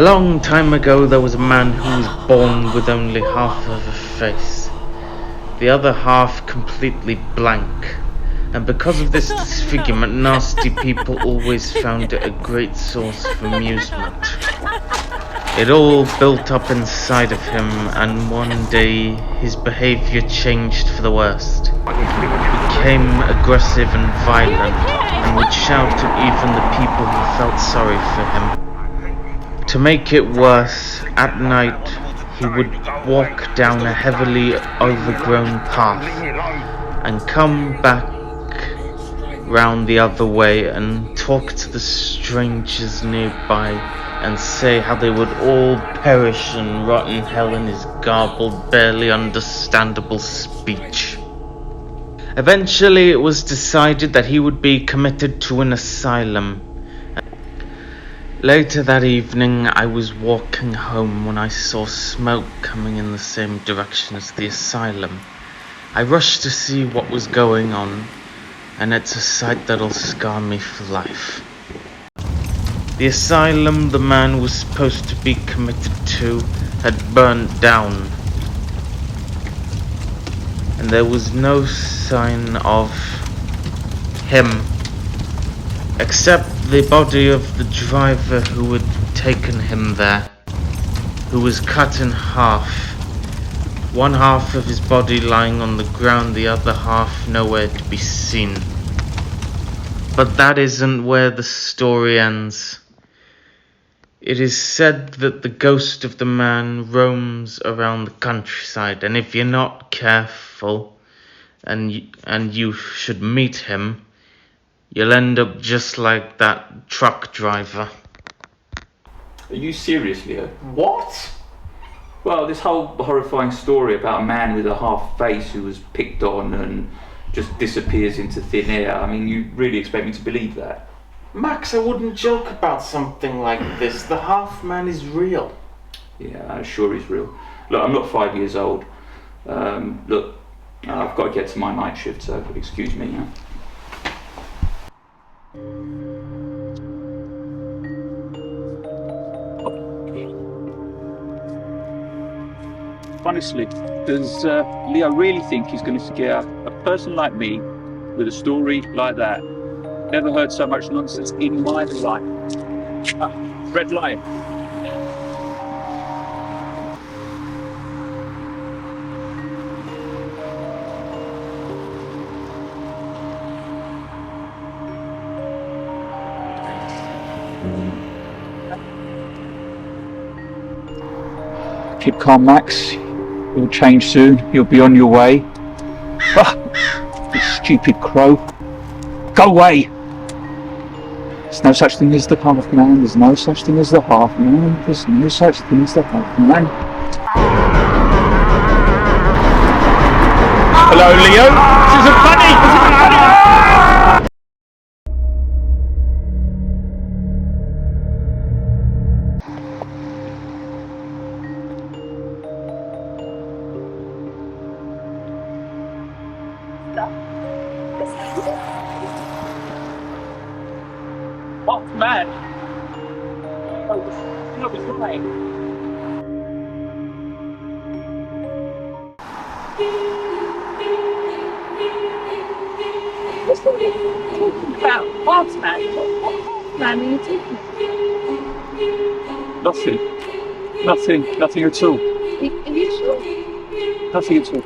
long time ago there was a man who was born with only half of a face, the other half completely blank, and because of this disfigurement nasty people always found it a great source of amusement. It all built up inside of him, and one day his behaviour changed for the worst. He became aggressive and violent, and would shout at even the people who felt sorry for him. To make it worse, at night he would walk down a heavily overgrown path and come back round the other way and talk to the strangers nearby and say how they would all perish and rot in hell in his garbled, barely understandable speech. Eventually it was decided that he would be committed to an asylum. Later that evening I was walking home when I saw smoke coming in the same direction as the asylum. I rushed to see what was going on, and it's a sight that'll scar me for life. The asylum the man was supposed to be committed to had burnt down, and there was no sign of him, except the body of the driver who had taken him there, who was cut in half. One half of his body lying on the ground, the other half nowhere to be seen. But that isn't where the story ends. It is said that the ghost of the man roams around the countryside, and if you're not careful and you should meet him, you'll end up just like that truck driver. Are you serious, Leo? What? Well, this whole horrifying story about a man with a half face who was picked on and just disappears into thin air. I mean, you really expect me to believe that? Max, I wouldn't joke about something like this. The half man is real. Yeah, I'm sure he's real. Look, I'm not 5 years old. Look, I've got to get to my night shift, so excuse me. Yeah? Honestly, does Leo really think he's going to scare a person like me with a story like that? Never heard so much nonsense in my life. Red light. Keep calm, Max. You'll change soon. You'll be on your way. You stupid crow. Go away! There's no such thing as the half man. There's no such thing as the half man. There's no such thing as the half man. Hello, Leo. This isn't funny. This isn't funny. What man? Oh, I was right. What are you talking about? What man? What man are you talking about? Nothing at all. Are you sure? Nothing at all.